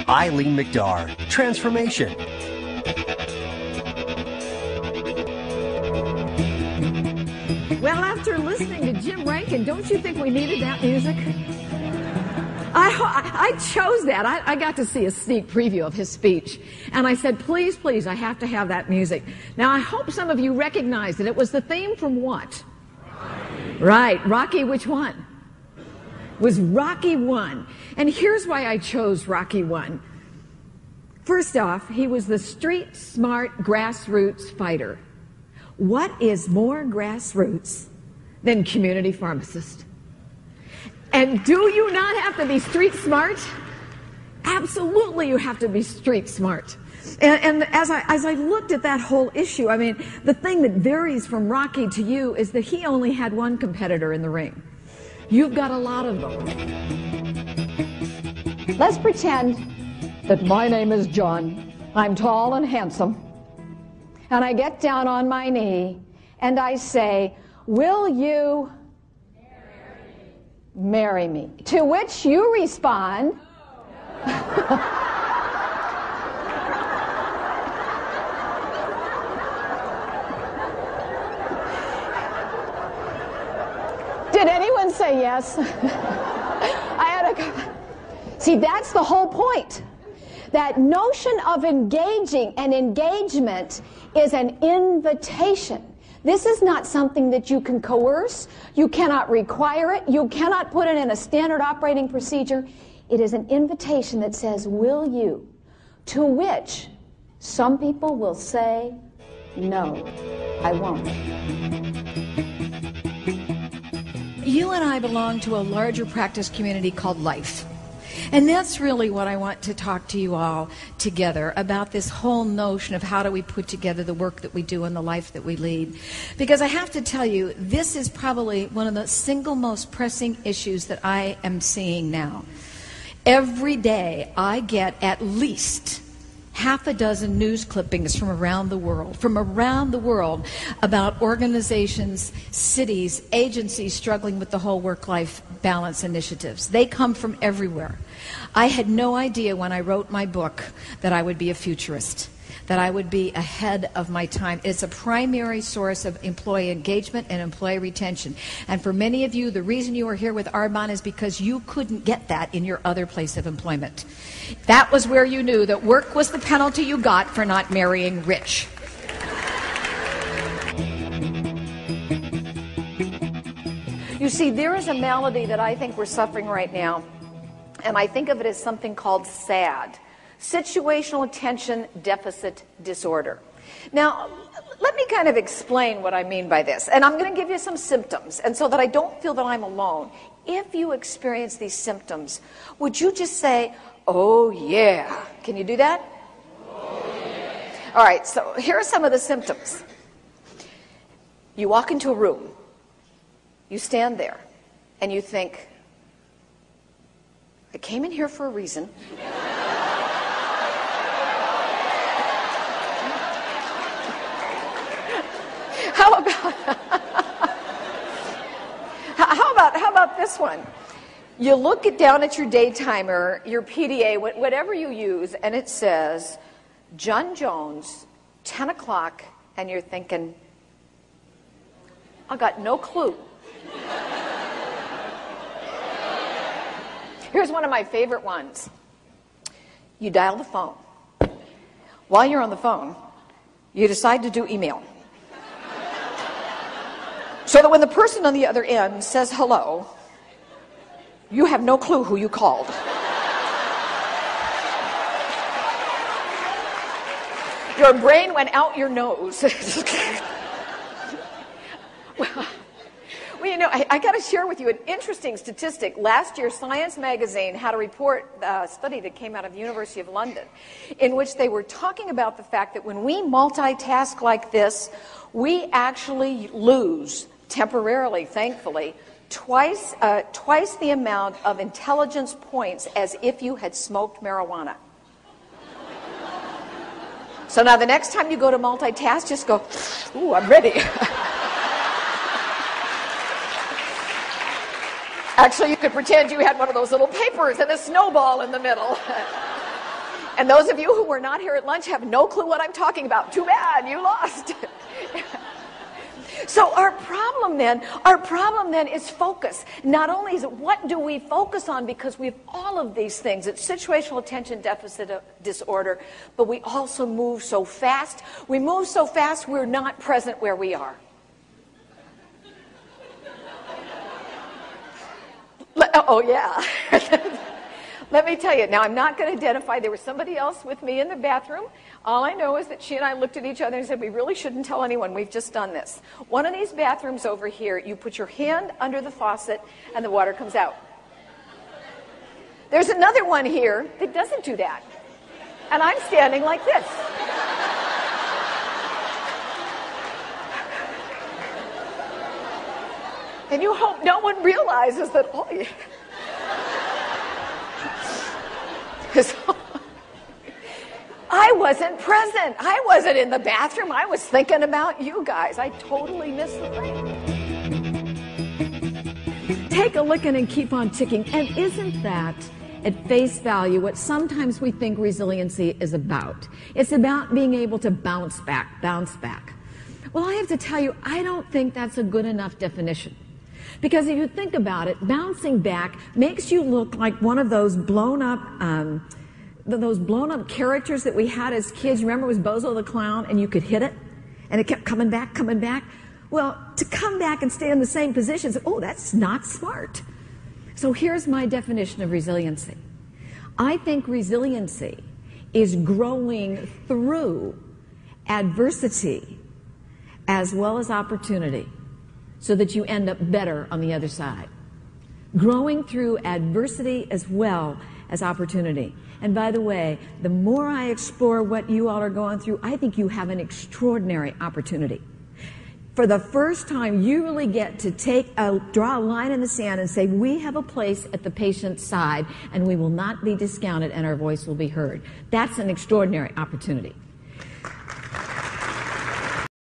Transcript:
Eileen McDargh, Transformation. Well, after listening to Jim Rankin, don't you think we needed that music? I chose that. I got to see a sneak preview of his speech. And I said, please, please, I have to have that music. Now, I hope some of you recognized it. It was the theme from what? Rocky. Right. Rocky, which one? It was Rocky 1. And here's why I chose Rocky 1. First off, he was the street smart grassroots fighter. What is more grassroots than community pharmacist? And do you not have to be street smart? Absolutely, you have to be street smart. And as I looked at that whole issue, I mean, the thing that varies from Rocky to you is that he only had one competitor in the ring. You've got a lot of them. Let's pretend that my name is John. I'm tall and handsome. And I get down on my knee and I say, will you marry me? To which you respond, did anyone say yes? See, that's the whole point. That notion of engaging and engagement is an invitation. This is not something that you can coerce. You cannot require it. You cannot put it in a standard operating procedure. It is an invitation that says, will you? To which some people will say, no, I won't. You and I belong to a larger practice community called Life. And that's really what I want to talk to you all together about, this whole notion of how do we put together the work that we do and the life that we lead. Because I have to tell you, this is probably one of the single most pressing issues that I am seeing now. Every day I get at least half a dozen news clippings from around the world about organizations, cities, agencies struggling with the whole work-life balance initiatives. They come from everywhere. I had no idea when I wrote my book that I would be a futurist, that I would be ahead of my time. It's a primary source of employee engagement and employee retention. And for many of you, the reason you are here with Arbonne is because you couldn't get that in your other place of employment. That was where you knew that work was the penalty you got for not marrying rich. You see, there is a malady that I think we're suffering right now, and I think of it as something called SAD. Situational Attention Deficit Disorder. Now, let me kind of explain what I mean by this. And I'm going to give you some symptoms, and so that I don't feel that I'm alone. If you experience these symptoms, would you just say, oh yeah? Can you do that? Oh yeah. All right, so here are some of the symptoms. You walk into a room, you stand there, and you think, I came in here for a reason. How about this one? You look down at your day timer, your PDA, whatever you use, and it says, John Jones, 10 o'clock, and you're thinking, I got no clue. Here's one of my favorite ones. You dial the phone. While you're on the phone, you decide to do email. So that when the person on the other end says hello, you have no clue who you called. Your brain went out your nose. Well, you know, I got to share with you an interesting statistic. Last year, Science magazine had a report, a study that came out of the University of London, in which they were talking about the fact that when we multitask like this, we actually lose, temporarily, thankfully, twice the amount of intelligence points as if you had smoked marijuana. So now the next time you go to multitask, just go, ooh, I'm ready. Actually, you could pretend you had one of those little papers and a snowball in the middle. And those of you who were not here at lunch have no clue what I'm talking about. Too bad, you lost. So our problem then is focus. Not only is it what do we focus on, because we have all of these things. It's situational attention deficit disorder, but we also move so fast. We move so fast we're not present where we are. Oh, yeah. Let me tell you. Now, I'm not going to identify. There was somebody else with me in the bathroom. All I know is that she and I looked at each other and said, we really shouldn't tell anyone. We've just done this. One of these bathrooms over here, you put your hand under the faucet and the water comes out. There's another one here that doesn't do that. And I'm standing like this. And you hope no one realizes that, oh, yeah. So, I wasn't present. I wasn't in the bathroom. I was thinking about you guys. I totally missed the thing. Take a licking and keep on ticking. And isn't that, at face value, what sometimes we think resiliency is about? It's about being able to bounce back. Well, I have to tell you, I don't think that's a good enough definition. Because if you think about it, bouncing back makes you look like one of those blown up characters that we had as kids. Remember, it was Bozo the Clown, and you could hit it, and it kept coming back. Well, to come back and stay in the same position, oh, that's not smart. So here's my definition of resiliency. I think resiliency is growing through adversity as well as opportunity, so that you end up better on the other side. Growing through adversity as well as opportunity. And by the way, the more I explore what you all are going through, I think you have an extraordinary opportunity. For the first time, you really get to draw a line in the sand and say, we have a place at the patient's side, and we will not be discounted, and our voice will be heard. That's an extraordinary opportunity.